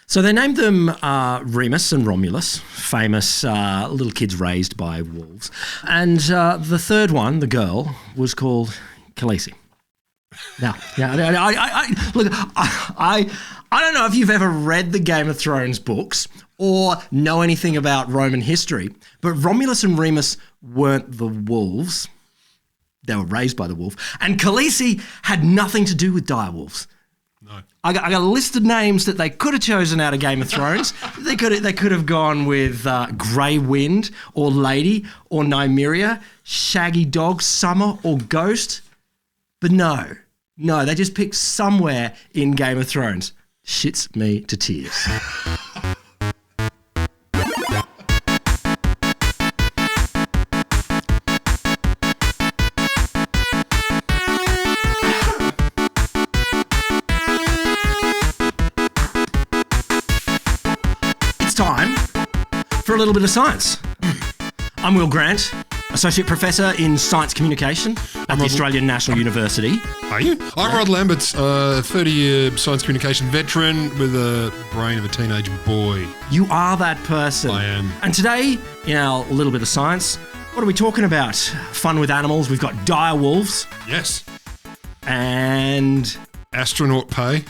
So they named them Remus and Romulus, famous little kids raised by wolves. And the third one, the girl, was called Kahleesi. Now, I don't know if you've ever read the Game of Thrones books or know anything about Roman history, but Romulus and Remus weren't the wolves. They were raised by the wolf. And Kahleesi had nothing to do with direwolves. No. I got a list of names that they could have chosen out of Game of Thrones. They could have gone with Grey Wind or Lady or Nymeria, Shaggy Dog, Summer or Ghost. But no, they just picked somewhere in Game of Thrones. Shits me to tears. It's time for a little bit of science. I'm Will Grant, Associate Professor in Science Communication at the Australian National University. Are you? I'm Rod Lamberts, 30-year science communication veteran with a brain of a teenage boy. You are that person. I am. And today, in our little bit of science, what are we talking about? Fun with animals. We've got dire wolves. Yes. And Astronaut pay.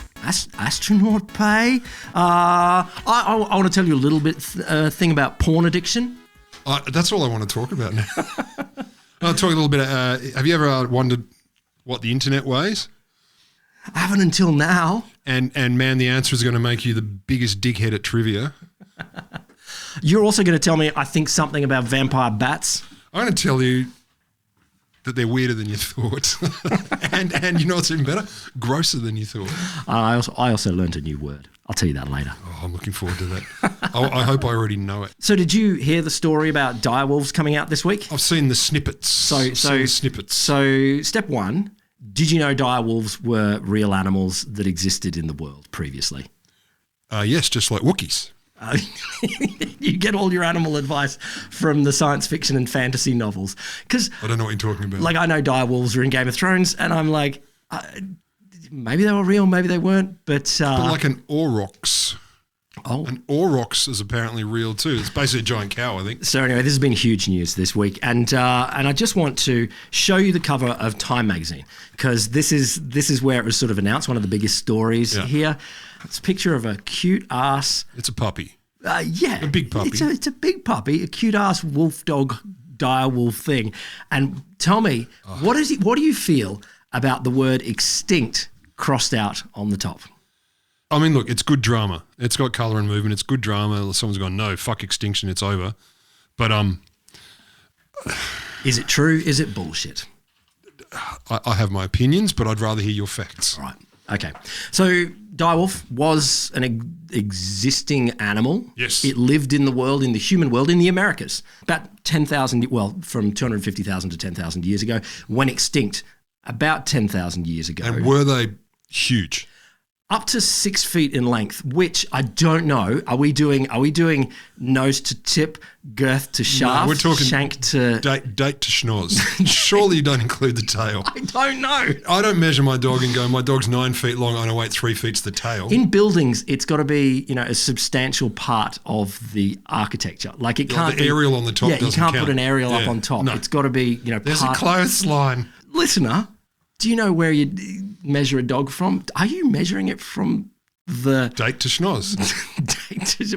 Astronaut pay. I want to tell you a little bit thing about porn addiction. That's all I want to talk about now. I'll talk a little bit. Have you ever wondered what the internet weighs? I haven't until now. And man, the answer is going to make you the biggest dickhead at trivia. You're also going to tell me, I think, something about vampire bats. I'm going to tell you that they're weirder than you thought. and you know what's even better? Grosser than you thought. I also learned a new word. I'll tell you that later. Oh, I'm looking forward to that. I hope I already know it. So did you hear the story about direwolves coming out this week? I've seen the snippets. So step one, did you know direwolves were real animals that existed in the world previously? Yes, just like Wookiees. You get all your animal advice from the science fiction and fantasy novels. Because I don't know what you're talking about. Like, I know direwolves are in Game of Thrones, and I'm like, maybe they were real, maybe they weren't. But like an aurochs. Oh. An aurochs is apparently real too. It's basically a giant cow, I think. So anyway, this has been huge news this week, and I just want to show you the cover of Time magazine, because this is where it was sort of announced, one of the biggest stories here. It's a picture of a cute ass. It's a puppy. Yeah, a big puppy. It's a big puppy, a cute ass wolf dog dire wolf thing. And tell me, what do you feel about the word extinct crossed out on the top? I mean, look, it's good drama. It's got colour and movement. It's good drama. Someone's gone, no, fuck extinction, it's over. But is it true? Is it bullshit? I have my opinions, but I'd rather hear your facts. All right. Okay. So direwolf was an existing animal. Yes. It lived in the world, in the human world, in the Americas. About 10,000, from 250,000 to 10,000 years ago. Went extinct about 10,000 years ago. And were they huge? Up to 6 feet in length, which I don't know. Are we doing nose to tip, girth to shaft, no, we're talking shank to... Date to schnoz. Surely you don't include the tail. I don't know. I don't measure my dog and go, my dog's 9 feet long, I know, wait, 3 feet's the tail. In buildings, it's got to be, a substantial part of the architecture. Like it can't the aerial on the top doesn't you can't count. put an aerial up on top. No. It's got to be, There's a clothesline. Listener, do you know where you measure a dog from? Are you measuring it from the... Date to schnoz.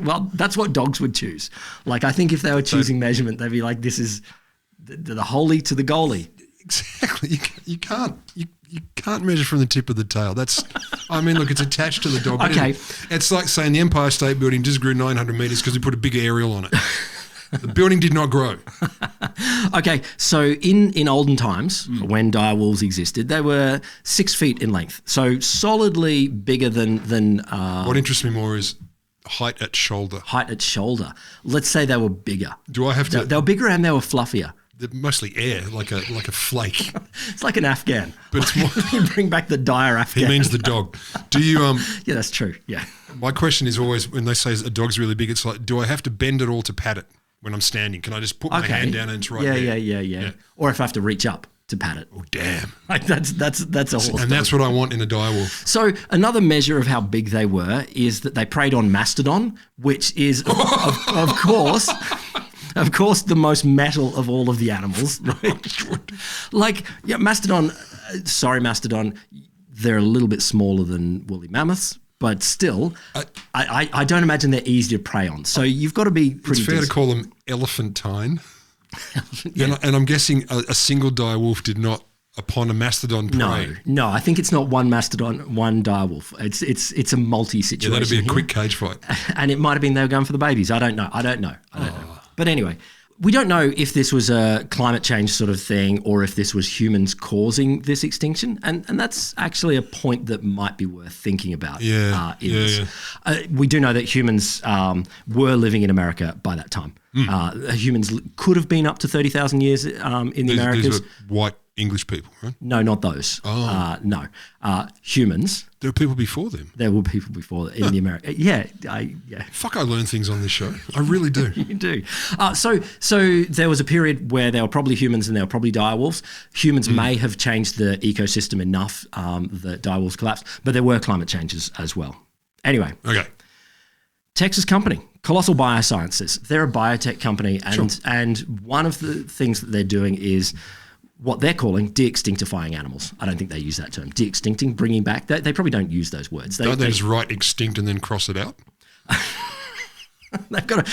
Well, that's what dogs would choose. Like, I think if they were choosing measurement, they'd be like, this is the holy to the goalie. Exactly. You can't measure from the tip of the tail. That's, I mean, look, it's attached to the dog. Okay. It's like saying the Empire State Building just grew 900 metres because we put a big aerial on it. The building did not grow. Okay, so in olden times, when direwolves existed, they were 6 feet in length, so solidly bigger than what interests me more is height at shoulder. Height at shoulder. Let's say they were bigger. Do I have to? They were bigger and they were fluffier. They're mostly air, like a flake. It's like an Afghan. But it's more. You bring back the dire Afghan. He means the dog. Do you? Yeah, that's true. Yeah. My question is always when they say a dog's really big, it's like, do I have to bend it all to pat it? When I'm standing, can I just put my hand down and it's right there? Yeah. Or if I have to reach up to pat it. Oh, damn. Like that's a horse. And that's what I want in a direwolf. So another measure of how big they were is that they preyed on mastodon, which is of course the most metal of all of the animals. Right? Like mastodon. Sorry, mastodon. They're a little bit smaller than woolly mammoths. But still, I don't imagine they're easy to prey on. So you've got to be pretty. It's fair to call them elephantine. Yeah. And I'm guessing a single dire wolf did not, upon a mastodon prey. No. I think it's not one mastodon, one dire wolf. It's a multi situation. Yeah, that'd be a quick cage fight. And it might have been they were going for the babies. I don't know. But anyway. We don't know if this was a climate change sort of thing or if this was humans causing this extinction. And that's actually a point that might be worth thinking about. We do know that humans were living in America by that time. Humans could have been up to 30,000 years in the Americas. These were white English people, right? No, not those. No. Humans. There were people before them. There were people before in the America. Yeah. Fuck, I learn things on this show. I really do. You do. So there was a period where there were probably humans and there were probably direwolves. Humans may have changed the ecosystem enough that direwolves collapsed, but there were climate changes as well. Anyway. Okay. Texas company, Colossal Biosciences. They're a biotech company, and one of the things that they're doing is what they're calling de-extinctifying animals. I don't think they use that term. De-extincting, bringing back. They probably don't use those words. Don't they just write extinct and then cross it out? They've got a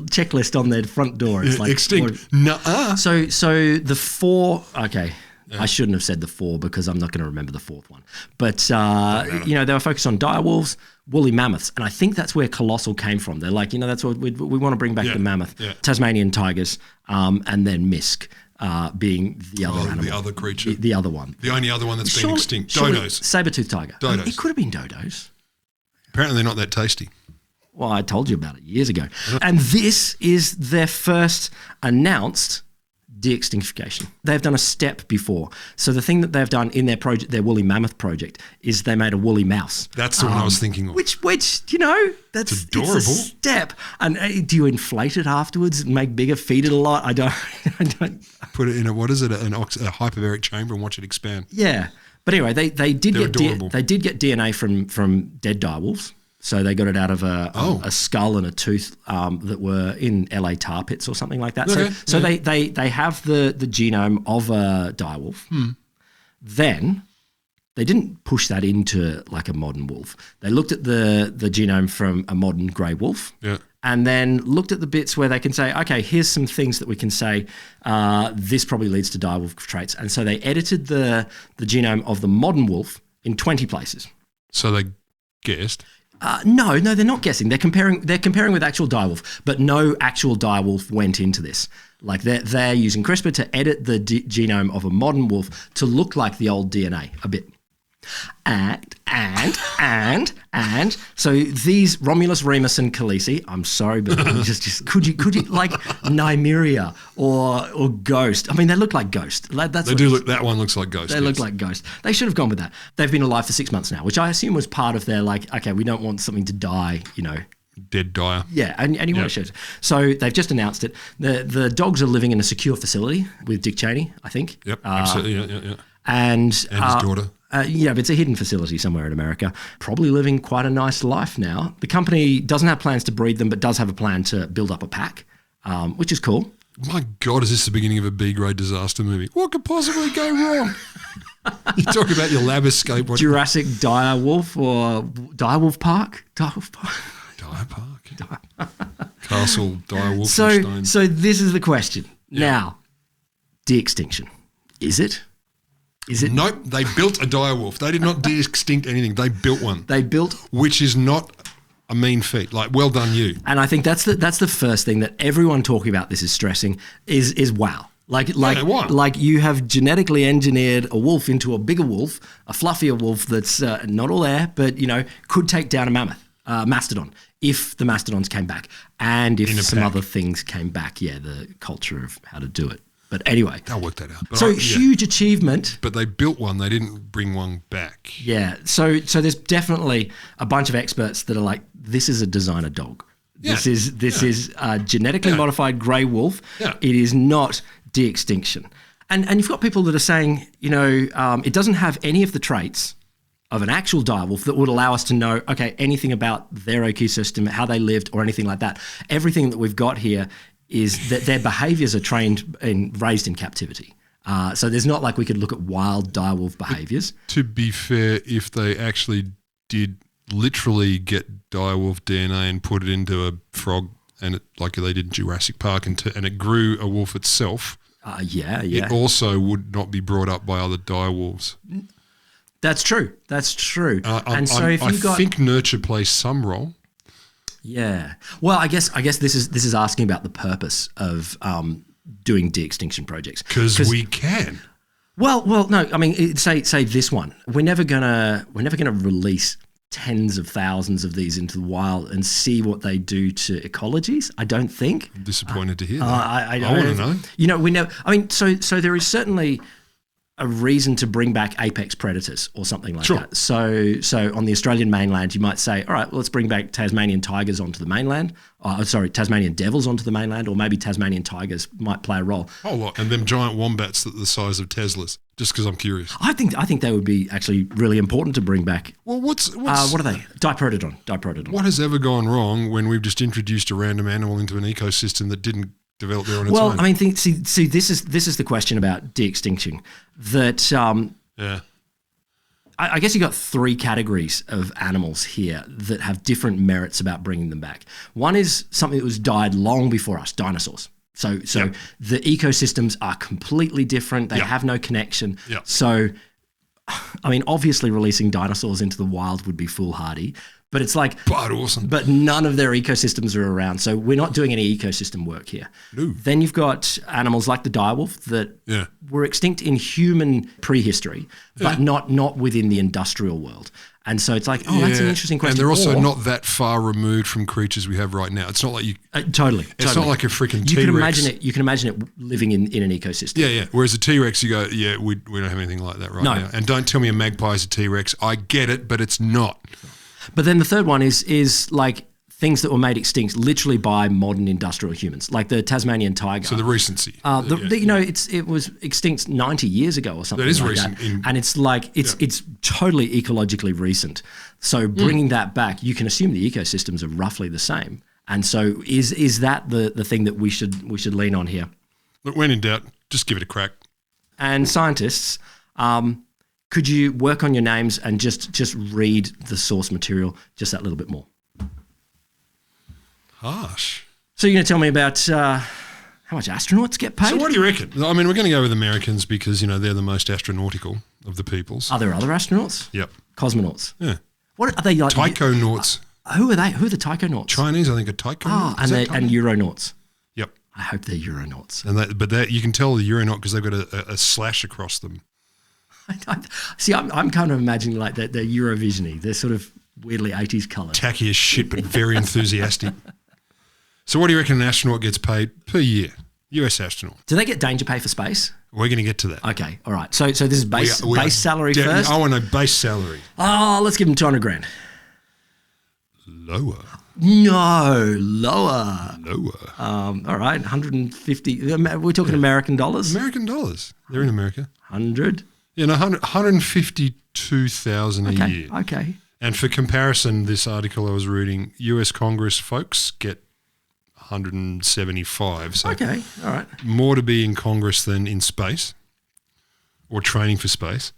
checklist on their front door. It's like extinct. Nuh-uh. So the four. Okay. Yeah. I shouldn't have said the four because I'm not going to remember the fourth one. But, they were focused on direwolves, woolly mammoths. And I think that's where Colossal came from. They're like, that's what we want to bring back the mammoth, Tasmanian tigers, and then Misk being the other animal. The other creature. The other one. The only other one that's been extinct. Dodos. Saber-toothed tiger. Dodos. It could have been dodos. Apparently they're not that tasty. Well, I told you about it years ago. And this is their first announced de-extinction. They've done a step before. So the thing that they've done in their project, their woolly mammoth project, is they made a woolly mouse. That's the one I was thinking of. Which that's it's adorable. It's a step. And do you inflate it afterwards and make bigger, feed it a lot? I don't. Put it in a hyperbaric chamber and watch it expand. Yeah, but anyway, they did get DNA from dead direwolves. So they got it out of a skull and a tooth that were in LA tar pits or something like that. Okay. So they have the genome of a direwolf. Then they didn't push that into like a modern wolf. They looked at the genome from a modern grey wolf and then looked at the bits where they can say, okay, here's some things that we can say this probably leads to direwolf traits. And so they edited the genome of the modern wolf in 20 places. So they guessed? No, they're not guessing. They're comparing with actual direwolf, but no actual direwolf went into this. Like they're using CRISPR to edit the genome of a modern wolf to look like the old DNA a bit. And so these Romulus, Remus, and Kahleesi. I'm sorry, but just could you like Nymeria or Ghost? I mean, they look like Ghost. That one looks like Ghost. They look like Ghost. They should have gone with that. They've been alive for 6 months now, which I assume was part of their okay, we don't want something to die, Dead dire. Yeah, and you want to shoot. So they've just announced it. The dogs are living in a secure facility with Dick Cheney, I think. Yep, absolutely. Yeah. And his daughter. But it's a hidden facility somewhere in America. Probably living quite a nice life now. The company doesn't have plans to breed them, but does have a plan to build up a pack, which is cool. My God, is this the beginning of a B-grade disaster movie? What could possibly go wrong? You talk about your lab escape. Jurassic Direwolf or Direwolf Park? Direwolf Park. Dire Park. Castle Direwolf. So this is the question. Yeah. Now, de-extinction. Is it? Nope, they built a direwolf. They did not de-extinct anything. They built one. Which is not a mean feat. Like, well done you. And I think that's the first thing that everyone talking about this is stressing is wow. Like you have genetically engineered a wolf into a bigger wolf, a fluffier wolf that's not all air, but could take down a mammoth, mastodon, if the mastodons came back and if some other things came back. Yeah, the culture of how to do it. But anyway. They'll work that out. But huge achievement. But they built one. They didn't bring one back. Yeah. So there's definitely a bunch of experts that are like, this is a designer dog. This is a genetically modified grey wolf. Yeah. It is not de-extinction. And you've got people that are saying, it doesn't have any of the traits of an actual direwolf that would allow us to know, okay, anything about their ecosystem, how they lived or anything like that. Everything that we've got here is that their behaviours are trained and raised in captivity. So there's not like we could look at wild direwolf behaviours. To be fair, if they actually did literally get direwolf DNA and put it into a frog, and it, like they did in Jurassic Park, and it grew a wolf itself, it also would not be brought up by other direwolves. That's true. I think nurture plays some role. Yeah. Well, I guess this is asking about the purpose of doing de-extinction projects. Because we can. Well, no. I mean, say this one. We're never gonna release tens of thousands of these into the wild and see what they do to ecologies. I don't think. I'm disappointed to hear that. I want to know. We never. I mean, so there is certainly a reason to bring back apex predators or something like that. So on the Australian mainland, you might say, all right, well, let's bring back Tasmanian tigers onto the mainland. Tasmanian devils onto the mainland, or maybe Tasmanian tigers might play a role. Oh, lot. And them giant wombats that are the size of Teslas, just because I'm curious. I think they would be actually really important to bring back. Well, what are they? Diprotodon. What has ever gone wrong when we've just introduced a random animal into an ecosystem that didn't develop there on its own? Well, I mean, see, this is the question about de-extinction. That I guess you got three categories of animals here that have different merits about bringing them back. One is something that was died long before us, dinosaurs. So the ecosystems are completely different. They have no connection. Yep. So, I mean, obviously releasing dinosaurs into the wild would be foolhardy. But it's like, awesome. But none of their ecosystems are around, so we're not doing any ecosystem work here. No. Then you've got animals like the direwolf that were extinct in human prehistory, but not within the industrial world. And so it's like, that's an interesting question. And they're also not that far removed from creatures we have right now. It's not like you totally. It's not like a freaking T-Rex. You can imagine it living in an ecosystem. Yeah. Whereas a T-Rex, you go, we don't have anything like that now. And don't tell me a magpie is a T-Rex. I get it, but it's not. But then the third one is like things that were made extinct literally by modern industrial humans, like the Tasmanian tiger. So the recency. It was extinct 90 years ago or something. That is like recent. That. And it's like it's totally ecologically recent. So bringing that back, you can assume the ecosystems are roughly the same. And so is that the thing that we should lean on here? But when in doubt, just give it a crack. And scientists. Could you work on your names and just read the source material just that little bit more? Harsh. So you're going to tell me about how much astronauts get paid? So what do you reckon? I mean, we're going to go with Americans because, they're the most astronautical of the peoples. Are there other astronauts? Yep. Cosmonauts? Yeah. What are they like? Taikonauts. Who are they? Who are the taikonauts? Chinese, I think, are taikonauts. And Euronauts. Yep. I hope they're Euronauts. But you can tell the Euronaut because they've got a slash across them. See, I'm kind of imagining like they're Eurovision-y. They're sort of weirdly 80s colours. Tacky as shit, but very enthusiastic. So what do you reckon an astronaut gets paid per year? US astronaut. Do they get danger pay for space? We're going to get to that. Okay, all right. So this is base salary first? I want to know base salary. Oh, let's give them 200 grand. Lower. No, lower. Lower. All right, 150. We're talking American dollars? American dollars. They're in America. 100. 152,000 a year. Okay. And for comparison, this article I was reading, US Congress folks get 175. So okay, all right. More to be in Congress than in space or training for space.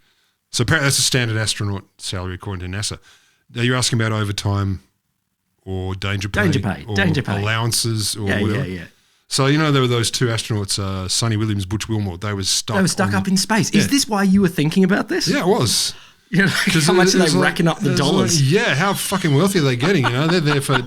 So apparently that's a standard astronaut salary according to NASA. Are you asking about overtime or danger pay? Danger pay. Allowances or whatever? Yeah. So, there were those two astronauts, Sonny Williams, Butch Wilmore. They were stuck up in space. Is this why you were thinking about this? Yeah, it was. How much are they racking up the dollars? How fucking wealthy are they getting? They were there for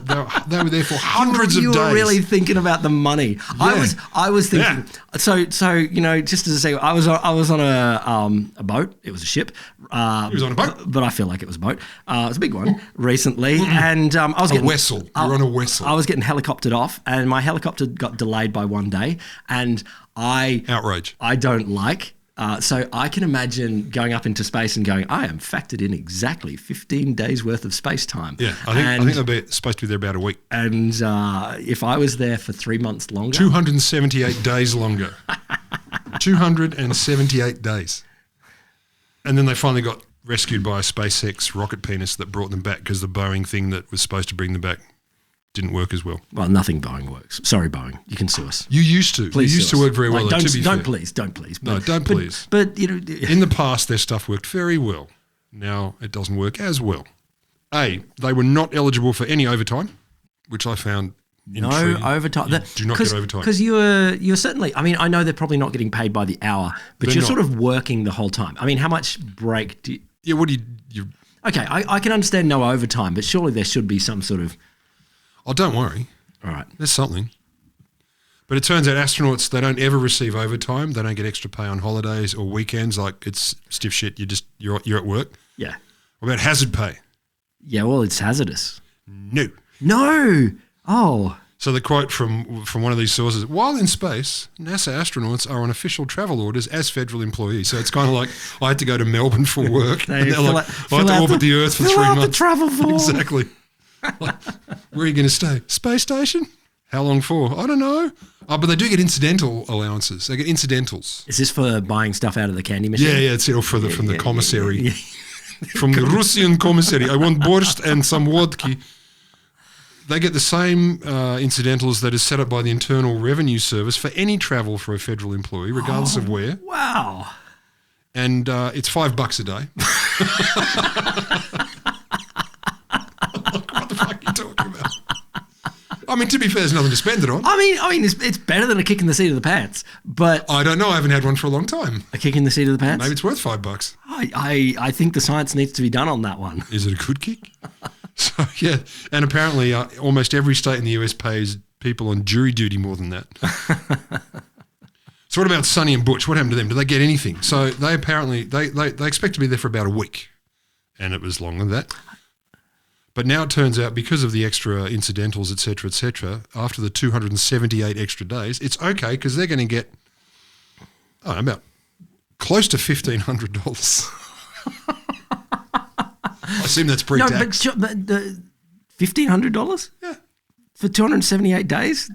hundreds of days. You were really thinking about the money. Yeah. I was thinking. Yeah. So just as I say, I was on a boat. It was a ship. He was on a boat, but I feel like it was a boat. It was a big one recently, and I was getting a vessel. You're on a vessel. I was getting helicoptered off, and my helicopter got delayed by one day, and outrage. I don't like. So I can imagine going up into space and going, I am factored in exactly 15 days worth of space time. Yeah, I think they're supposed to be there about a week. And if I was there for 3 months longer. 278 days longer. 278 days. And then they finally got rescued by a SpaceX rocket penis that brought them back because the Boeing thing that was supposed to bring them back didn't work as well. Well, nothing Boeing works. Sorry, Boeing. You can sue us. You used to. Please you used to work very well. Don't fair. please. No, don't please. But you know, in the past, their stuff worked very well. Now it doesn't work as well. They were not eligible for any overtime, which I found intriguing. No overtime. You do not get overtime. Because you're certainly, I mean, I know they're probably not getting paid by the hour, but you're sort of working the whole time. I mean, how much break do you... Yeah, what do you... Okay, I can understand no overtime, but surely there should be some sort of... Oh, don't worry. All right. There's something. But it turns out astronauts, they don't ever receive overtime. They don't get extra pay on holidays or weekends. Like, it's stiff shit. You're at work. Yeah. What about hazard pay? Yeah, well, it's hazardous. No. Oh. So the quote from one of these sources, while in space, NASA astronauts are on official travel orders as federal employees. So it's kind of like I had to go to Melbourne for work. and they're like, I had to orbit the Earth for 3 months. The travel form. Exactly. Like, where are you going to stay? Space station? How long for? I don't know. Oh, but they do get incidental allowances. They get incidentals. Is this for buying stuff out of the candy machine? Yeah, it's from the commissary. Yeah. From the Russian commissary. I want borscht and some vodka. They get the same incidentals that is set up by the Internal Revenue Service for any travel for a federal employee, regardless of where. Wow. And it's $5 a day. What the fuck are you talking about? I mean, to be fair, there's nothing to spend it on. I mean, it's better than a kick in the seat of the pants, but... I don't know. I haven't had one for a long time. A kick in the seat of the pants? Maybe it's worth $5. I think the science needs to be done on that one. Is it a good kick? So, yeah. And apparently almost every state in the US pays people on jury duty more than that. So what about Sonny and Butch? What happened to them? Do they get anything? So they apparently, they expect to be there for about a week. And it was longer than that. But now it turns out because of the extra incidentals, et cetera, after the 278 extra days, it's okay because they're going to get, I don't know, about close to $1,500. I assume that's pre-tax. No, but the $1,500? Yeah. For 278 days?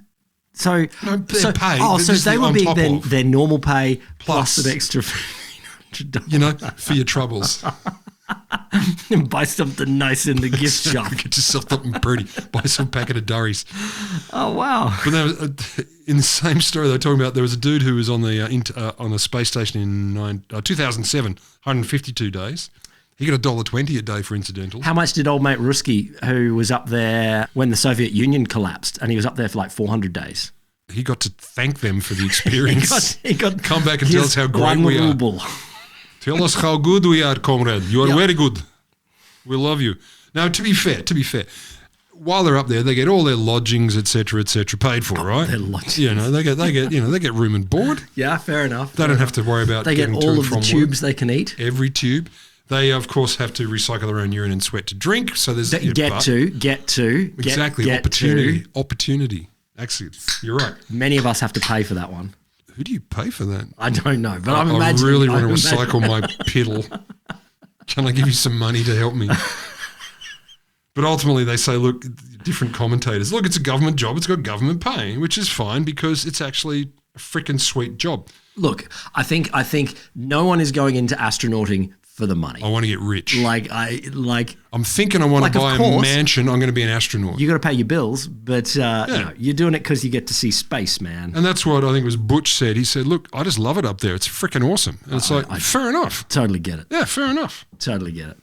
So, their pay. So they will be their normal pay plus an extra $1,500. You know, for your troubles. And buy something nice in the gift shop. Get yourself something pretty. Buy some packet of durries. Oh, wow. But in the same story they were talking about, there was a dude who was on the space station in 2007, 152 days. He got $1.20 a day for incidentals. How much did old mate Ruski, who was up there when the Soviet Union collapsed, and he was up there for like 400 days? He got to thank them for the experience. he got come back and tell us how great we are. Tell us how good we are, comrade. You are very good. We love you. Now, to be fair, while they're up there, they get all their lodgings, et cetera, paid for, right? Their lodgings. You know, they get room and board. Yeah, fair enough. They don't have to worry about getting to and from work. They get all of the tubes they can eat. Every tube. They, of course, have to recycle their own urine and sweat to drink. So there's opportunity. Actually, you're right. Many of us have to pay for that one. Who do you pay for that? I don't know, but I really want to recycle my piddle. Can I give you some money to help me? But ultimately they say, look, different commentators, look, it's a government job. It's got government pay, which is fine because it's actually a freaking sweet job. Look, I think no one is going into astronauting for the money. I want to get rich. I'm thinking I want to buy a mansion. I'm going to be an astronaut. You got to pay your bills, but you're doing it because you get to see space, man. And that's what I think was Butch said. He said, "Look, I just love it up there. It's freaking awesome." And it's fair enough. Totally get it. Yeah, fair enough. Totally get it.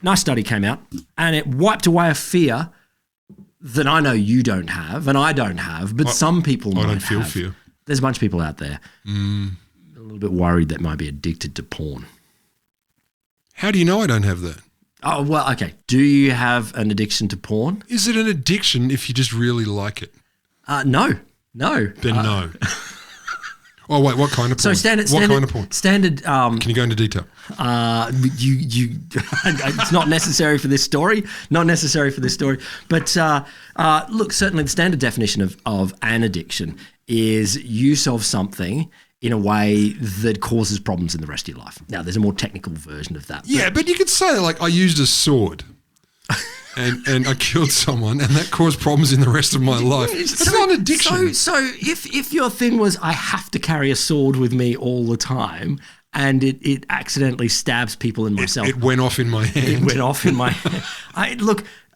Nice study came out, and it wiped away a fear that I know you don't have, and I don't have, but some people might have. I don't feel fear. There's a bunch of people out there. A little bit worried that might be addicted to porn. How do you know I don't have that? Oh, well, okay. Do you have an addiction to porn? Is it an addiction if you just really like it? No. Then no. Oh, wait, what kind of porn? So what kind of porn? Standard. Can you go into detail? It's not necessary for this story. But look, certainly the standard definition of an addiction is use of something in a way that causes problems in the rest of your life. Now, there's a more technical version of that. Yeah, but you could say, like, I used a sword. and I killed someone, and that caused problems in the rest of my life. It's not an addiction. So if your thing was, I have to carry a sword with me all the time, and it accidentally stabs people in myself. It went off in my hand. It went off in my hand.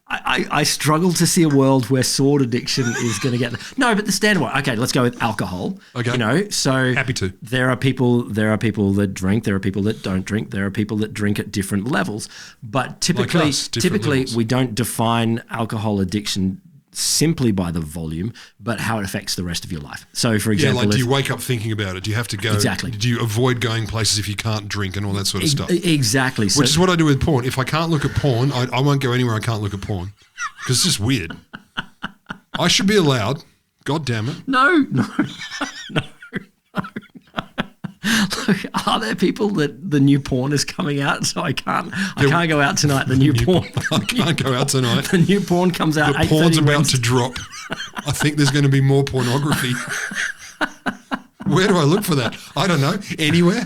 I struggle to see a world where sword addiction is going to get no, but the standard one. Okay, let's go with alcohol. Okay, you know, so happy to. There are people that drink. There are people that don't drink. There are people that drink at different levels. But typically, levels. We don't define alcohol addiction simply by the volume, but how it affects the rest of your life. So, for example, do you wake up thinking about it? Do you have to go? Exactly. Do you avoid going places if you can't drink and all that sort of stuff? Exactly. Which is what I do with porn. If I can't look at porn, I won't go anywhere I can't look at porn because it's just weird. I should be allowed. God damn it. No. Look, are there people that the new porn is coming out, so I can't go out tonight? The new porn. I can't go out tonight. The new porn comes out. The porn's about to drop. I think there's going to be more pornography. Where do I look for that? I don't know. Anywhere.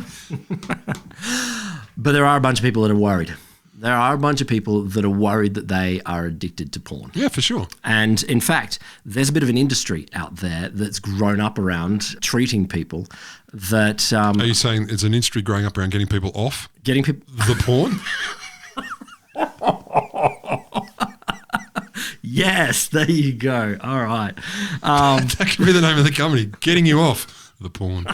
But there are a bunch of people that are worried. There are a bunch of people that are worried that they are addicted to porn. Yeah, for sure. And in fact, there's a bit of an industry out there that's grown up around treating people that... are you saying it's an industry growing up around getting people off? Getting people... The porn? Yes, there you go. All right. That could be the name of the company. Getting you off the porn.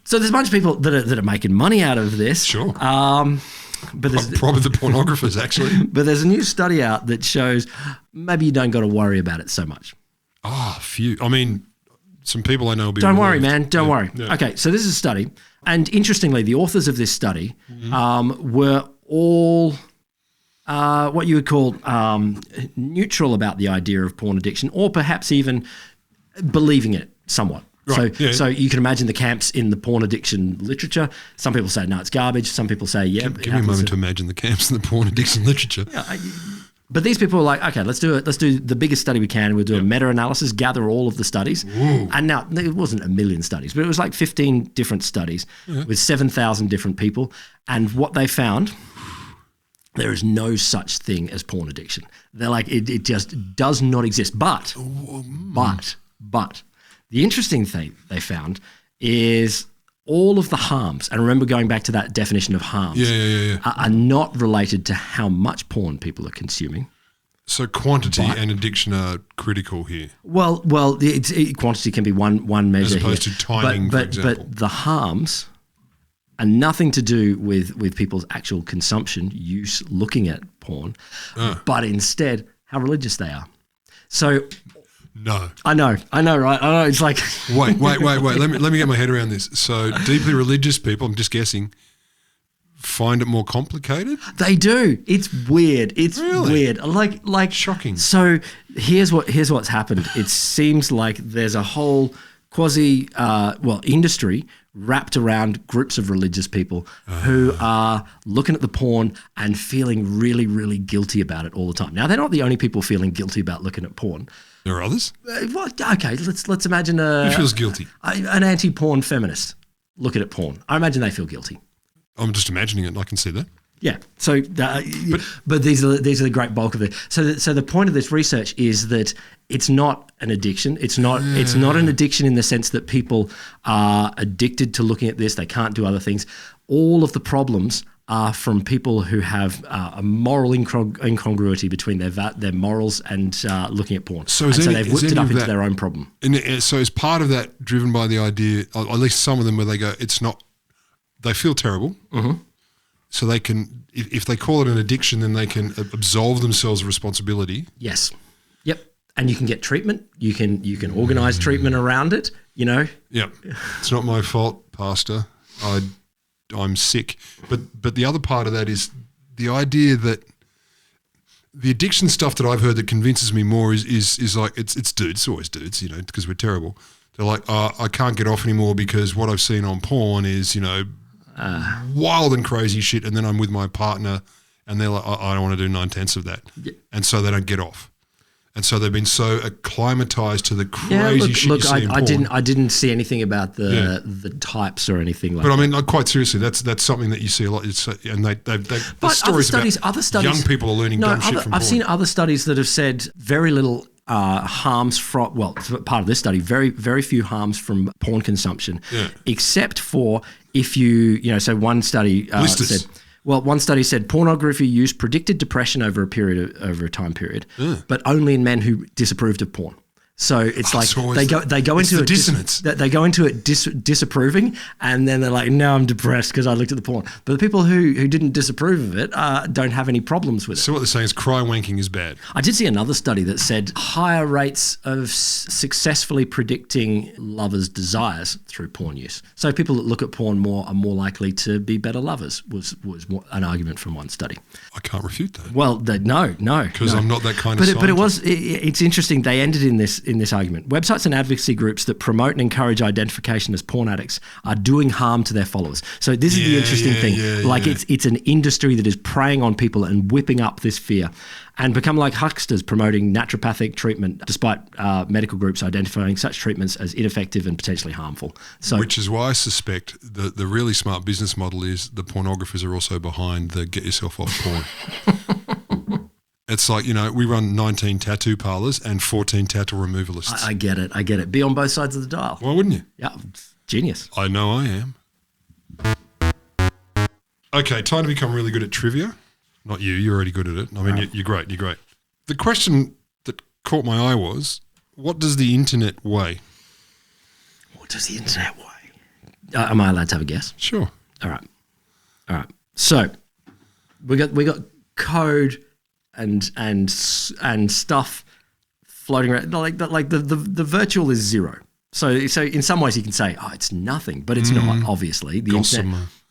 So there's a bunch of people that are making money out of this. Sure. But there's probably the pornographers, actually. But there's a new study out that shows maybe you don't got to worry about it so much. Oh, phew. I mean, some people I know will be Don't relieved. worry, man. Don't worry. Yeah. Okay, so this is a study. And interestingly, the authors of this study were all what you would call neutral about the idea of porn addiction, or perhaps even believing it somewhat. Right. So you can imagine the camps in the porn addiction literature. Some people say, no, it's garbage. Some people say, yeah. Give me a moment to imagine the camps in the porn addiction literature. Yeah, but these people are like, okay, let's do it. Let's do the biggest study we can. We'll do a meta-analysis, gather all of the studies. Ooh. And now, it wasn't a million studies, but it was like 15 different studies with 7,000 different people. And what they found, there is no such thing as porn addiction. They're like, it just does not exist. But the interesting thing they found is all of the harms, and remember going back to that definition of harms, are not related to how much porn people are consuming. So quantity and addiction are critical here. Well, quantity can be one measure as opposed here, to timing, for example. But the harms are nothing to do with people's actual consumption, use, looking at porn, but instead how religious they are. So... No. I know, right? I know, it's like... Wait. Let me get my head around this. So deeply religious people, I'm just guessing, find it more complicated? They do. It's weird. It's really? Weird. Like shocking. So here's what's happened. It seems like there's a whole industry wrapped around groups of religious people who are looking at the porn and feeling really, really guilty about it all the time. Now, they're not the only people feeling guilty about looking at porn. There are others? Okay, let's imagine who feels guilty? An anti-porn feminist looking at porn. I imagine they feel guilty. I'm just imagining it. I can see that. Yeah. So, but these are the great bulk of it. So the point of this research is that it's not an addiction. It's not an addiction in the sense that people are addicted to looking at this. They can't do other things. All of the problems are from people who have a moral incongruity between their morals and looking at porn. So they've whipped it up into their own problem. And so is part of that driven by the idea, or at least some of them, where they go, it's not, they feel terrible. Mm-hmm. So they can, if they call it an addiction, then they can absolve themselves of responsibility. Yes. Yep. And you can get treatment. You can organise treatment around it, you know. Yep. It's not my fault, Pastor. I'm sick. But the other part of that is the idea that the addiction stuff that I've heard that convinces me more is like it's dudes, it's always dudes, you know, because we're terrible. They're like, I can't get off anymore because what I've seen on porn is, you know, wild and crazy shit, and then I'm with my partner and they're like, I don't want to do 9/10 of that. Yeah. And so they don't get off. And so they've been so acclimatized to the crazy shit you see in porn. I didn't see anything about the types or anything like that. But I mean, like, quite seriously, that's something that you see a lot. And the stories other studies, young people are learning dumb shit from porn. I've seen other studies that have said very little harms from, well, part of this study, very, very few harms from porn consumption, except for if so one study said, well, one study said pornography use predicted depression over a time period, but only in men who disapproved of porn. So it's they go into it dissonance. They go into it disapproving, and then they're like, "No, I'm depressed because I looked at the porn." But the people who didn't disapprove of it don't have any problems with it. So what they're saying is cry wanking is bad. I did see another study that said higher rates of successfully predicting lovers' desires through porn use. So people that look at porn more are more likely to be better lovers. Was an argument from one study. I can't refute that. Well, no, because I'm not that kind of scientist. But it's interesting. They ended in this argument. Websites and advocacy groups that promote and encourage identification as porn addicts are doing harm to their followers. So this is the interesting thing. It's an industry that is preying on people and whipping up this fear, and become like hucksters promoting naturopathic treatment despite medical groups identifying such treatments as ineffective and potentially harmful. So, which is why I suspect the really smart business model is the pornographers are also behind the get yourself off porn. It's like, we run 19 tattoo parlors and 14 tattoo removalists. I get it. Be on both sides of the dial. Why wouldn't you? Yeah, genius. I know I am. Okay, time to become really good at trivia. Not you, you're already good at it. I mean, you're great. The question that caught my eye was, what does the internet weigh? What does the internet weigh? Am I allowed to have a guess? Sure. All right. So we got code and stuff floating around, like the virtual is zero. So in some ways you can say, it's nothing, but it's not. Obviously,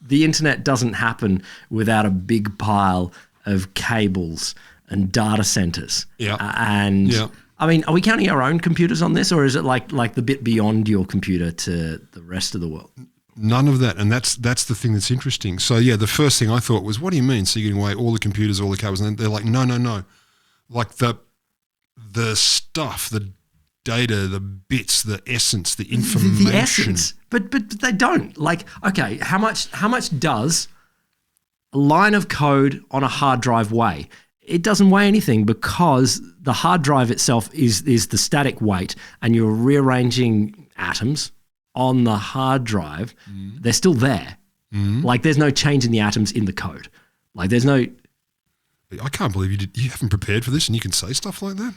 the internet doesn't happen without a big pile of cables and data centers. Yeah, I mean, are we counting our own computers on this, or is it like the bit beyond your computer to the rest of the world? None of that, and that's the thing that's interesting. So the first thing I thought was, what do you mean? So you're giving away all the computers, all the cables, and they're like, no. Like the stuff, the data, the bits, the essence, the information. The essence, but they don't. Like, okay, how much does a line of code on a hard drive weigh? It doesn't weigh anything because the hard drive itself is the static weight, and you're rearranging atoms on the hard drive. They're still there. Like, there's no change in the atoms in the code. Like, there's no... I can't believe you haven't prepared for this and you can say stuff like that.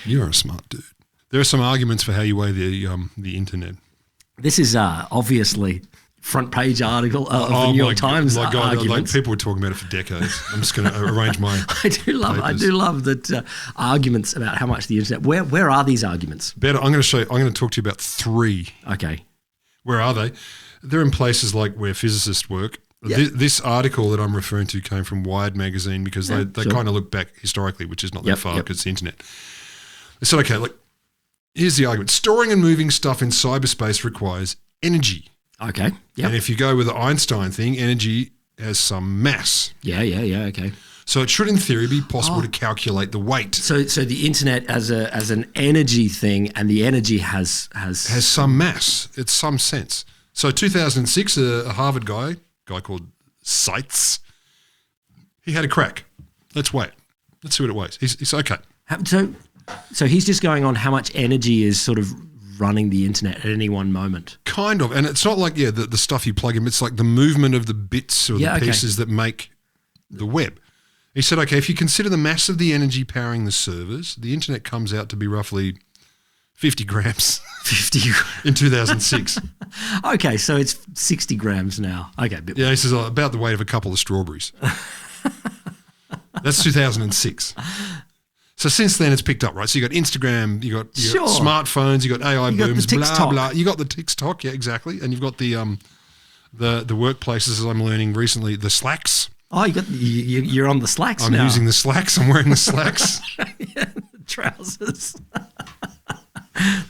You're a smart dude. There are some arguments for how you weigh the internet. This is obviously front page article of the New York Times arguments. Like, people were talking about it for decades. I'm just going to arrange my I do love that arguments about how much the internet. Where are these arguments? Better. I'm going to talk to you about three. Okay. Where are they? They're in places like where physicists work. Yep. This article that I'm referring to came from Wired magazine because they kind of look back historically, which is not that far because it's the internet. They said, okay, like, here's the argument. Storing and moving stuff in cyberspace requires energy. Okay. Yep. And if you go with the Einstein thing, energy has some mass. Yeah, okay. So it should, in theory, be possible to calculate the weight. So the internet as an energy thing, and the energy has some mass. It's some sense. So 2006, a Harvard guy called Seitz, he had a crack. Let's weigh it. Let's see what it weighs. He's okay. So he's just going on how much energy is sort of running the internet at any one moment. Kind of. And it's not like, the stuff you plug in. It's like the movement of the bits or the pieces that make the web. He said, okay, if you consider the mass of the energy powering the servers, the internet comes out to be roughly 50 grams. 50 in 2006. Okay, so it's 60 grams now. Okay. He says about the weight of a couple of strawberries. That's 2006. So since then it's picked up, right? So you got Instagram, you got smartphones, you got AI booms, blah, blah. You got the TikTok, yeah, exactly. And you've got the workplaces, as I'm learning recently, the Slacks. Oh, you're on the Slacks now. I'm using the Slacks. I'm wearing the Slacks. Yeah, the trousers.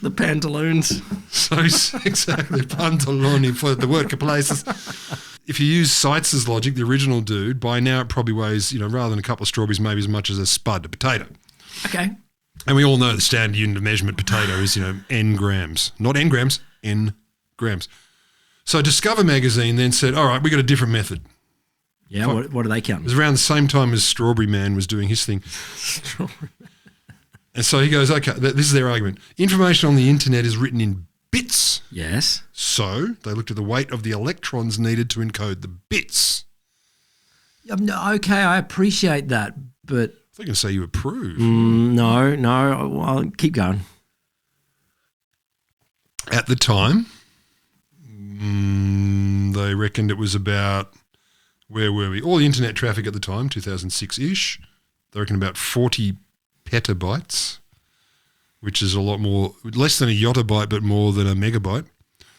The pantaloons. So exactly, pantaloni for the workplaces. If you use Seitz's logic, the original dude, by now it probably weighs, rather than a couple of strawberries, maybe as much as a spud, a potato. Okay. And we all know the standard unit of measurement potato is, n grams. Not n grams, n grams. So Discover magazine then said, all right, we got a different method. Yeah, what are they counting? It was around the same time as Strawberry Man was doing his thing. And so he goes, okay, this is their argument. Information on the internet is written in bits. Yes. So they looked at the weight of the electrons needed to encode the bits. Okay, I appreciate that, but... I can say you approve. No, I'll keep going. At the time, they reckoned it was about, where were we? All the internet traffic at the time, 2006-ish, they reckoned about 40 petabytes, which is a lot more, less than a yottabyte, but more than a megabyte.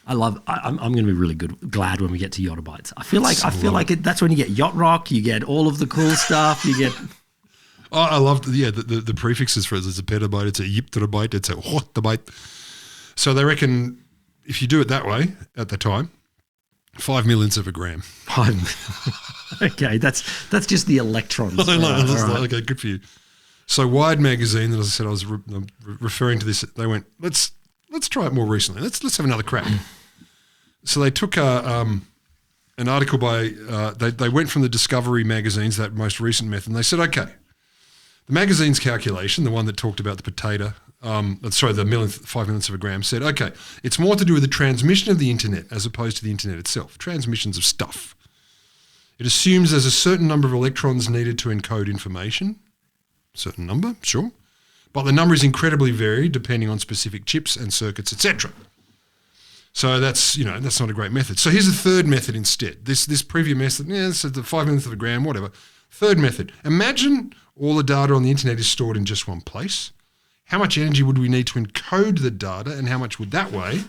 I'm going to be really glad when we get to yottabytes. I feel like that's when you get yacht rock, you get all of the cool stuff, you get... Oh, I love the prefixes for it. It's a petabyte, it's a yipterabyte, it's a hottabyte. So they reckon if you do it that way at the time, 5 millionths of a gram. Okay, that's just the electrons. I know. Okay, good for you. So Wired magazine, as I said, I was referring to this. They went, let's try it more recently. Let's have another crack. So they took an article by they went from the Discovery magazines, that most recent method, and they said, okay, the magazine's calculation, the one that talked about the potato, the 5 millionths of a gram, said, okay, it's more to do with the transmission of the internet as opposed to the internet itself, transmissions of stuff. It assumes there's a certain number of electrons needed to encode information, certain number, sure, but the number is incredibly varied depending on specific chips and circuits, etc. So that's not a great method. So here's a third method instead. This previous method, this is the 5 millionth of a gram, whatever. Third method. Imagine all the data on the internet is stored in just one place. How much energy would we need to encode the data, and how much would that weigh?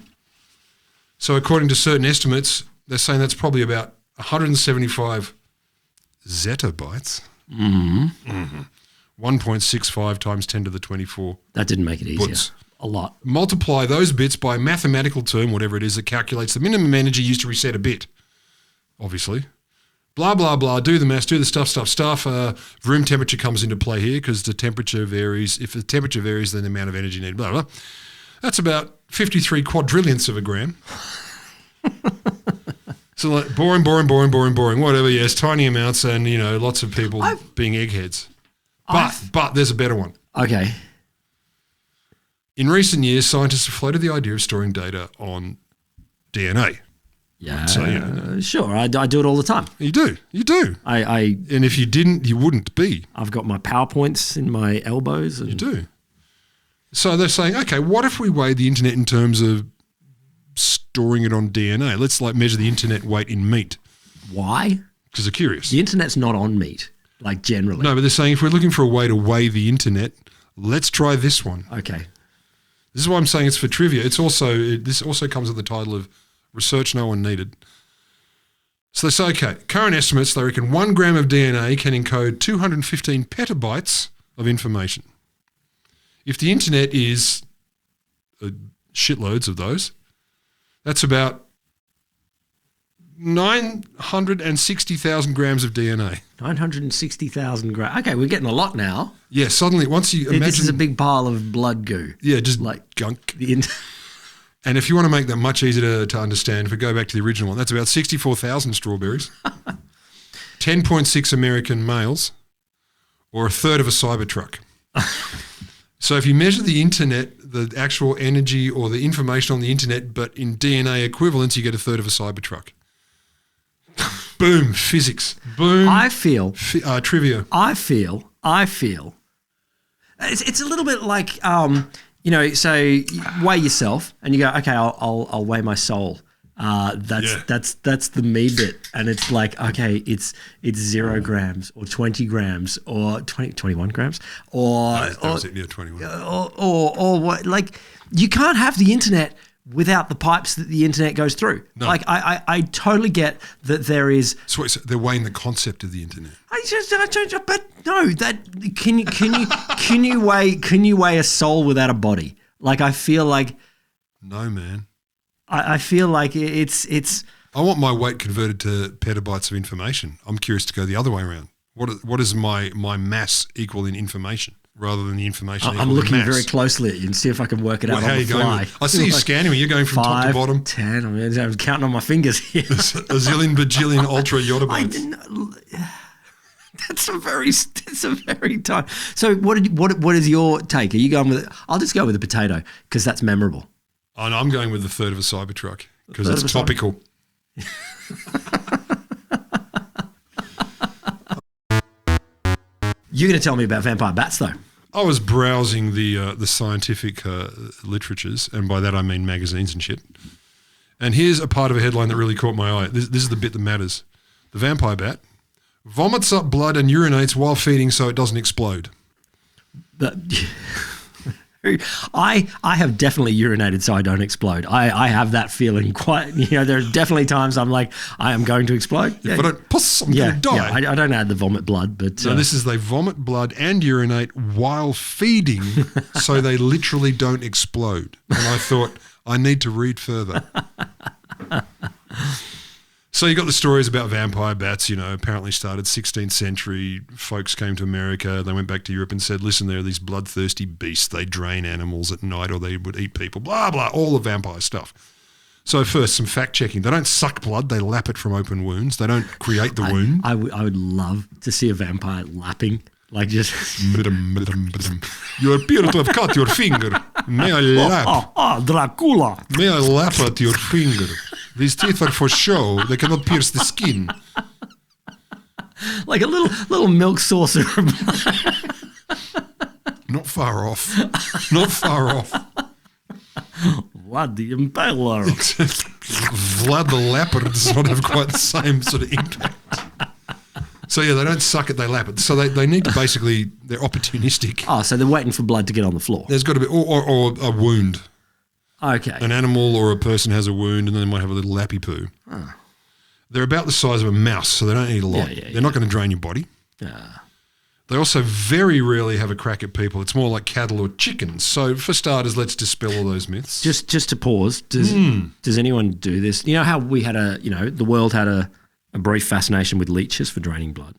So according to certain estimates, they're saying that's probably about 175 zettabytes. 1.65 times 10 to the 24. That didn't make it easier. Bits. A lot. Multiply those bits by a mathematical term, whatever it is, that calculates the minimum energy used to reset a bit, obviously. Blah, blah, blah, do the maths, do the stuff. Room temperature comes into play here because the temperature varies. If the temperature varies, then the amount of energy needed, blah, blah. That's about 53 quadrillionths of a gram. So like boring, whatever, yes, tiny amounts and, lots of people being eggheads. But there's a better one. Okay. In recent years, scientists have floated the idea of storing data on DNA. Yeah, so, sure. I do it all the time. You do. And if you didn't, you wouldn't be. I've got my PowerPoints in my elbows. You do. So they're saying, okay, what if we weigh the internet in terms of storing it on DNA? Let's measure the internet weight in meat. Why? Because they're curious. The internet's not on meat, generally. No, but they're saying if we're looking for a way to weigh the internet, let's try this one. Okay. This is why I'm saying it's for trivia. This also comes with the title of Research No One Needed. So they say, okay, current estimates, they reckon 1 gram of DNA can encode 215 petabytes of information. If the internet is shitloads of those, that's about 960,000 grams of DNA. 960,000 grams. Okay, we're getting a lot now. Yeah, suddenly once you imagine... This is a big pile of blood goo. Yeah, just gunk. And if you want to make that much easier to understand, if we go back to the original one, that's about 64,000 strawberries, 10.6 American males, or a third of a Cybertruck. So if you measure the internet, the actual energy or the information on the internet, but in DNA equivalents, you get a third of a Cybertruck. Boom, physics. Boom. I feel trivia. I feel it's a little bit like so you weigh yourself and you go, okay, I'll weigh my soul. That's the me bit, and it's like, okay, it's 0 grams or 20 grams or 21 grams or 21 or what? Like, you can't have the internet without the pipes that the internet goes through. No. Like, I totally get that there is. So they're weighing the concept of the internet. But no, that can you weigh a soul without a body? Like, I feel like. No, man. I feel like it's. I want my weight converted to petabytes of information. I'm curious to go the other way around. What is my mass equal in information? rather than the information. I'm looking very closely at you and see if I can work it out on the fly. I see you scanning me. You're going from top to bottom. 10. I'm counting on my fingers here. A zillion, bajillion ultra yottabots. I didn't. That's a very time. So what is your take? Are you going with? I'll just go with the potato because that's memorable. Oh, no, I'm going with the third of a Cybertruck because it's topical. You're going to tell me about vampire bats, though. I was browsing the scientific literatures, and by that I mean magazines and shit. And here's a part of a headline that really caught my eye. This is the bit that matters. The vampire bat vomits up blood and urinates while feeding so it doesn't explode. I have definitely urinated so I don't explode. I have that feeling quite, there are definitely times I'm like, I am going to explode. If I don't puss, I'm going to die. Yeah, I don't add the vomit blood, but... So this is they vomit blood and urinate while feeding so they literally don't explode. And I thought, I need to read further. So you got the stories about vampire bats, apparently started 16th century. Folks came to America. They went back to Europe and said, listen, there are these bloodthirsty beasts. They drain animals at night or they would eat people, blah, blah, all the vampire stuff. So first, some fact checking. They don't suck blood. They lap it from open wounds. They don't create the wound. I would love to see a vampire lapping. Like just... You appear to have cut your finger. May I lap? Dracula. May I lap at your finger? These teeth are for show. They cannot pierce the skin. Like a little milk saucer. Not far off. Not far off. Vlad the Impaler. Vlad the Lapper does not have quite the same sort of impact. So, yeah, they don't suck it, they lap it. So they need to basically, they're opportunistic. Oh, so they're waiting for blood to get on the floor. There's got to be, or a wound. Okay. An animal or a person has a wound and then they might have a little lappy poo. Oh. They're about the size of a mouse, so they don't eat a lot. They're not going to drain your body. They also very rarely have a crack at people. It's more like cattle or chickens. So for starters, let's dispel all those myths. Just to pause, does anyone do this? You know how we had the world had a brief fascination with leeches for draining blood.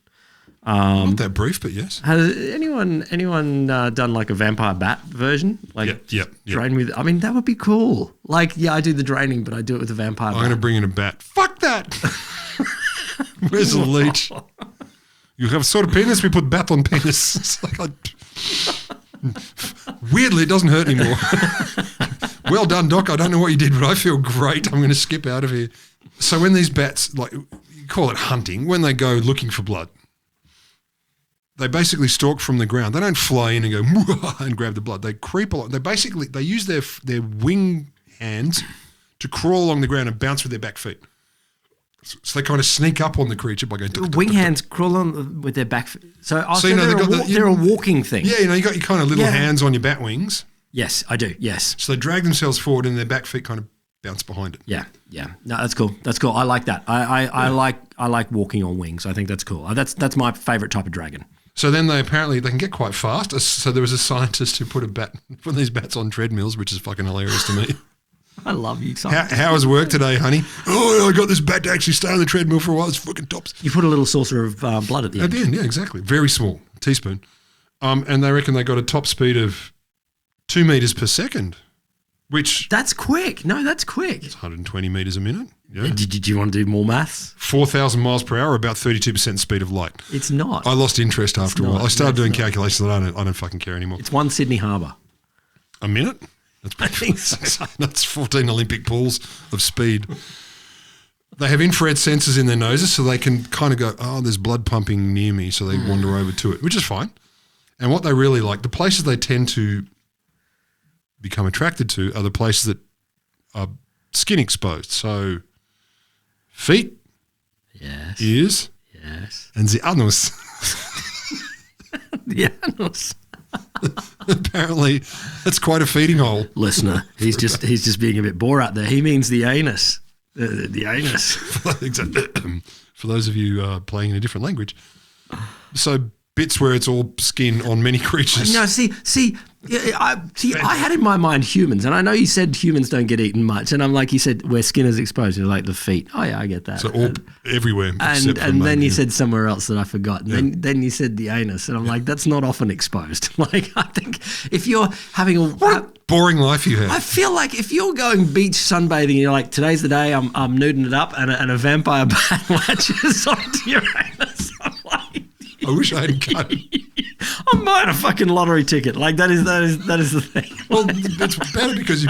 Not that brief, but yes. Has anyone done like a vampire bat version? Like drain with? I mean, that would be cool. Like, I do the draining, but I do it with a vampire bat. I'm going to bring in a bat. Fuck that. Where's the leech? You have sore penis, we put bat on penis. It's like weirdly, it doesn't hurt anymore. Well done, Doc. I don't know what you did, but I feel great. I'm going to skip out of here. So when these bats, like you call it hunting, when they go looking for blood, they basically stalk from the ground. They don't fly in and go and grab the blood. They creep along. They use their wing hands to crawl along the ground and bounce with their back feet. So they kind of sneak up on the creature by going... Wing hands crawl on with their back feet. So they're a walking thing. Yeah, you got your kind of little hands on your bat wings. Yes, I do, yes. So they drag themselves forward and their back feet kind of bounce behind it. Yeah. No, that's cool. That's cool. I like that. I like walking on wings. I think that's cool. That's my favourite type of dragon. So then they can get quite fast. So there was a scientist who put these bats on treadmills, which is fucking hilarious to me. I love you. How was work today, honey? Oh, I got this bat to actually stay on the treadmill for a while. It's fucking tops. You put a little saucer of blood at the end. At the end, yeah, exactly. Very small, teaspoon. And they reckon they got a top speed of 2 meters per second, which... That's quick. No, that's quick. It's 120 meters a minute. Yeah. Did you want to do more maths? 4,000 miles per hour, about 32% speed of light. It's not. I lost interest after a while. I started doing calculations that I don't fucking care anymore. It's one Sydney Harbour. A minute? I think so. That's 14 Olympic pools of speed. They have infrared sensors in their noses so they can kind of go, oh, there's blood pumping near me, so they wander over to it, which is fine. And what they really like, the places they tend to become attracted to are the places that are skin exposed. So feet, yes, ears, yes, and the anus. The anus. Apparently, that's quite a feeding hole. Listener, he's just being a bit Borat there. He means the anus. The anus. Exactly. For those of you playing in a different language. So bits where it's all skin on many creatures. No, I had in my mind humans, and I know you said humans don't get eaten much, and I'm like, you said where skin is exposed, you're like the feet. Oh yeah, I get that. So all everywhere. And then you said somewhere else that I forgot. And then you said the anus, and I'm like, that's not often exposed. Like, I think if you're having boring life you have. I feel like if you're going beach sunbathing and you're like, today's the day, I'm nuding it up, and a vampire bat latches onto your anus. I'm like, I wish I hadn't cut it. I'm buying a fucking lottery ticket. Like that is the thing. Well, it's better because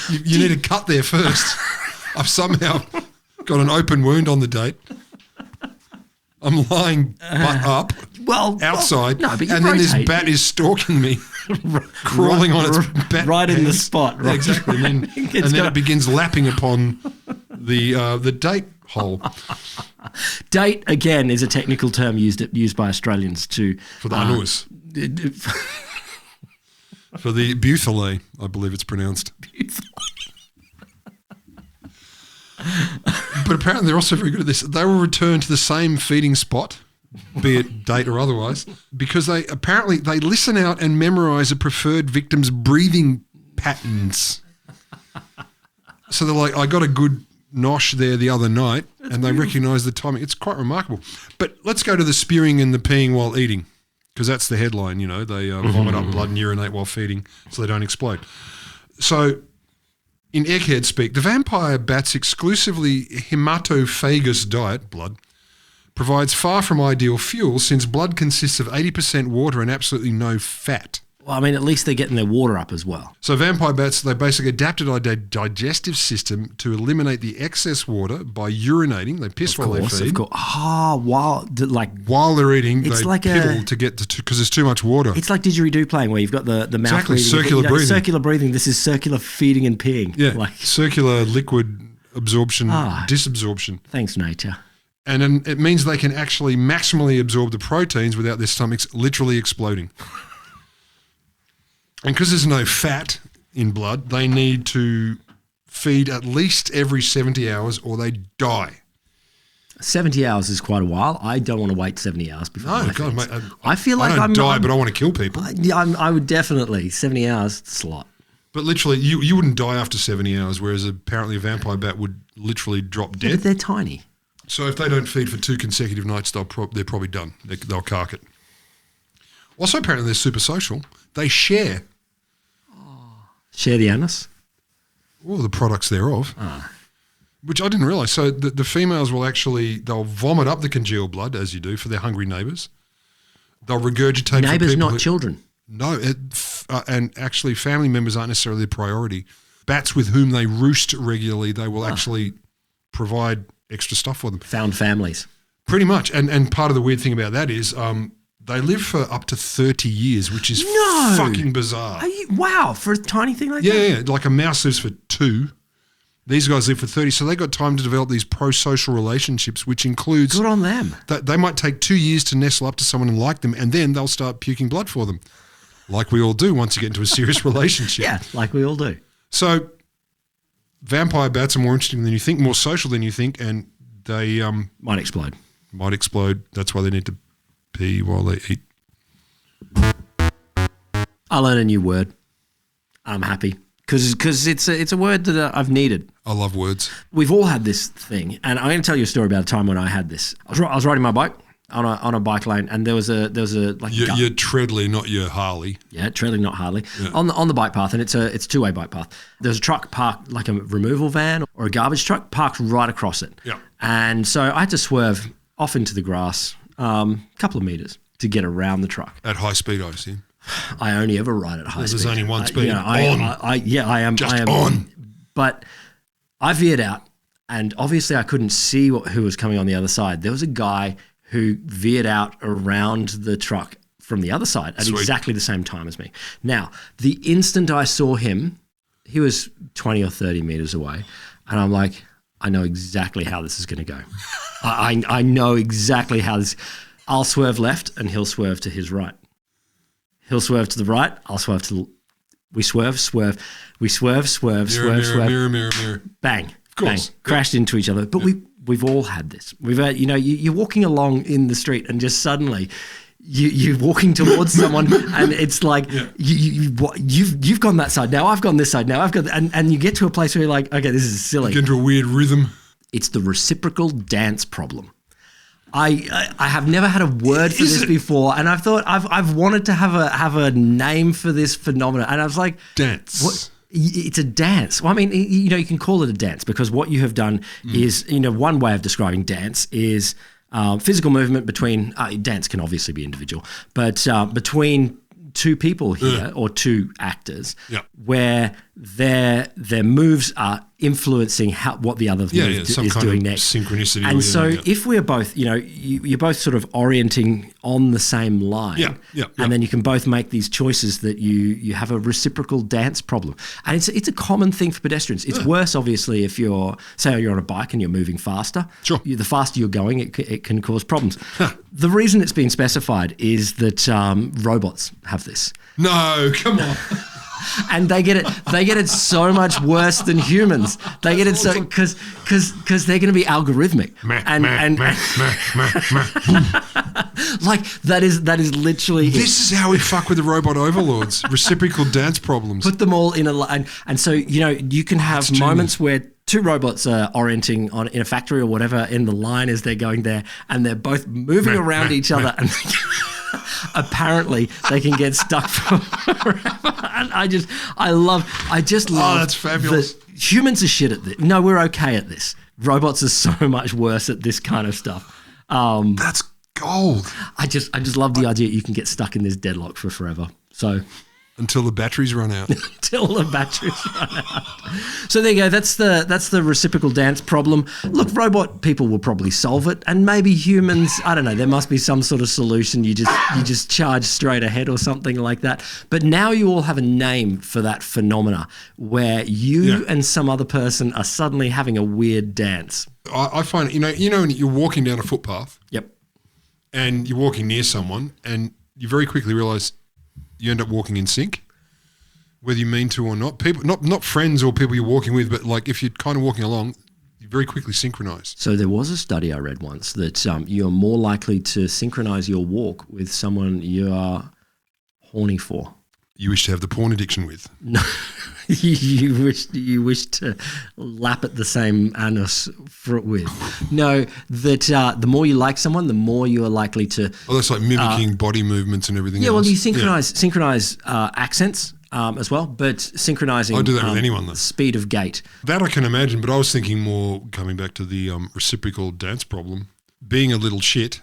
you need a cut there first. I've somehow got an open wound on the date. I'm lying butt up, outside, but you and then this bat is stalking me, crawling on its bat right hands. in the spot. Right. Exactly, and then it begins lapping upon the date hole. Date, again, is a technical term used by Australians for the anus. For the buthylae, I believe it's pronounced. But apparently they're also very good at this. They will return to the same feeding spot, be it date or otherwise, because they listen out and memorise a preferred victim's breathing patterns. So they're like, I got a good nosh there the other night, and they recognise the timing. It's quite remarkable. But let's go to the spewing and the peeing while eating, because that's the headline, you know. They vomit up blood and urinate while feeding so they don't explode. So in egghead speak, the vampire bat's exclusively hematophagous diet, blood, provides far from ideal fuel since blood consists of 80% water and absolutely no fat. Well, I mean, at least they're getting their water up as well. So vampire bats, they basically adapted a digestive system to eliminate the excess water by urinating. They piss while they feed. Of course. While they're eating, it's they like piddle to get because there's too much water. It's like didgeridoo playing where you've got the mouth exactly, breathing. Circular breathing. Circular breathing. This is circular feeding and peeing. Yeah, circular liquid absorption, disabsorption. Thanks, nature. And then it means they can actually maximally absorb the proteins without their stomachs literally exploding. And because there's no fat in blood, they need to feed at least every 70 hours or they die. 70 hours is quite a while. I don't want to wait 70 hours before I God, mate, I feel like I don't die, but I want to kill people. I would definitely. 70 hours, it's a lot. But literally, you wouldn't die after 70 hours, whereas apparently a vampire bat would literally drop dead. Yeah, but they're tiny. So if they don't feed for 2 consecutive nights, they're probably done. They'll cark it. Also, apparently, they're super social. They share. Share the anus? All the products thereof, which I didn't realise. So the females they'll vomit up the congealed blood, as you do, for their hungry neighbours. They'll regurgitate neighbours, for people not children. No, and actually family members aren't necessarily the priority. Bats with whom they roost regularly, they will actually provide extra stuff for them. Found families. Pretty much. And part of the weird thing about that is they live for up to 30 years, which is fucking bizarre. Wow, for a tiny thing like that? Yeah, like a mouse lives for 2. These guys live for 30. So they got time to develop these pro-social relationships, which includes... Good on them. They might take 2 years to nestle up to someone and like them, and then they'll start puking blood for them, like we all do once you get into a serious relationship. Yeah, like we all do. So vampire bats are more interesting than you think, more social than you think, and they... might explode. Might explode. That's why they need to pee while they eat. I learned a new word. I'm happy because it's a word that I've needed. I love words. We've all had this thing, and I'm going to tell you a story about a time when I had this. I was riding my bike on a bike lane, and there was a like your Treadly, not your Harley. Yeah, Treadly, not Harley. Yeah. On the bike path, and it's a two-way bike path. There's a truck parked, like a removal van or a garbage truck, parked right across it. Yeah, and so I had to swerve off into the grass. Couple of meters to get around the truck. At high speed, I assume. I only ever ride at high speed. There's only one speed. I am. Just I am on. But I veered out, and obviously I couldn't see who was coming on the other side. There was a guy who veered out around the truck from the other side at exactly the same time as me. Now, the instant I saw him, he was 20 or 30 meters away, and I'm like, I know exactly how this is going to go. I know exactly how this. I'll swerve left and he'll swerve to his right. He'll swerve to the right. I'll swerve to. We swerve. We swerve. Mirror. Bang. Of course. Bang. Crashed into each other. But we've all had this. We've had, you're walking along in the street and just suddenly you're walking towards someone, and it's like you've gone that side now. I've gone this side now. And you get to a place where you're like, okay, this is silly. You get into a weird rhythm. It's the reciprocal dance problem. I have never had a word for this before, and I've thought I've wanted to have a name for this phenomenon, and I was like, dance. What? It's a dance. Well, I mean, you can call it a dance because what you have done is, one way of describing dance is physical movement between, dance can obviously be individual, but between two people here or two actors where their moves are influencing what the other is doing next. Synchronicity. And so if we're both, you're both sort of orienting on the same line and then you can both make these choices that you have a reciprocal dance problem. And it's a common thing for pedestrians. It's worse, obviously, if you're on a bike and you're moving faster. Sure. The faster you're going, it can cause problems. The reason it's been specified is that robots have this. No, come on. And they get it so much worse than humans. They get it so because they're going to be algorithmic and like that is literally this is how we fuck with the robot overlords. Reciprocal dance problems. Put them all in a line, and so you can have moments where two robots are orienting in a factory or whatever in the line as they're going there, and they're both moving around each other and. Apparently, they can get stuck forever. And I just love. Oh, that's fabulous. Humans are shit at this. No, we're okay at this. Robots are so much worse at this kind of stuff. That's gold. I just love the idea you can get stuck in this deadlock for forever. So. Until the batteries run out. Until the batteries run out. So there you go. That's the reciprocal dance problem. Look, robot people will probably solve it, and maybe humans. I don't know. There must be some sort of solution. You just charge straight ahead or something like that. But now you all have a name for that phenomena where you and some other person are suddenly having a weird dance. I find when you're walking down a footpath. Yep. And you're walking near someone, and you very quickly realise. You end up walking in sync, whether you mean to or not. People, not friends or people you're walking with, but like if you're kind of walking along, you very quickly synchronise. So there was a study I read once that you're more likely to synchronise your walk with someone you are horny for. You wish to have the porn addiction with. No, you wish to lap at the same anus with. No, that the more you like someone, the more you are likely to. Oh, that's like mimicking body movements and everything. Yeah, else. well, you synchronize accents as well, but synchronizing. I do that with anyone, though. Speed of gait. That I can imagine, but I was thinking more coming back to the reciprocal dance problem. Being a little shit.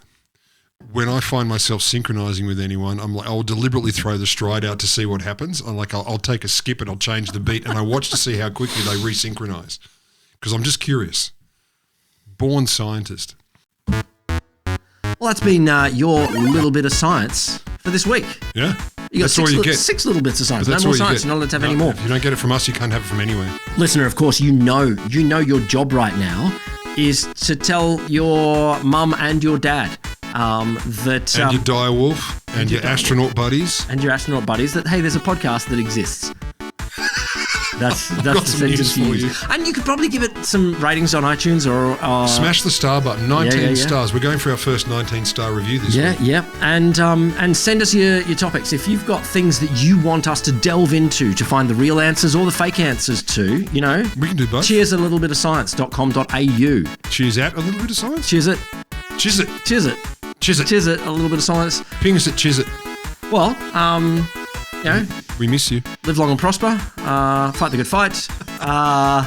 When I find myself synchronizing with anyone, I'll deliberately throw the stride out to see what happens. I'm like, I'll take a skip and I'll change the beat, and I watch to see how quickly they resynchronize because I'm just curious. Born scientist. Well, that's been your little bit of science for this week. Yeah. You got six little bits of science. No more science. You're not allowed to have any more. If you don't get it from us, you can't have it from anywhere. Listener, of course, you know your job right now is to tell your mum and your dad that and your direwolf and your astronaut buddies that hey, there's a podcast that exists. That's the sentence you use. And you could probably give it some ratings on iTunes or smash the star button. 19 stars. We're going for our first 19-star review this week. Yeah. And send us your topics. If you've got things that you want us to delve into to find the real answers or the fake answers to, we can do both. Cheers at a little bit of science.com.au. Cheers at a little bit of science. Cheers it. Cheers it. Cheers it. Cheers it. Cheers it. A little bit of science. Ping us at cheers it. Well, we miss you. Live long and prosper. Fight the good fight.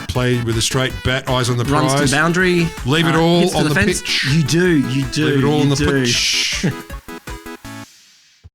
Play with a straight bat, eyes on the prize. Runs to the boundary. Leave it all on the pitch. You do. Leave it all on the pitch.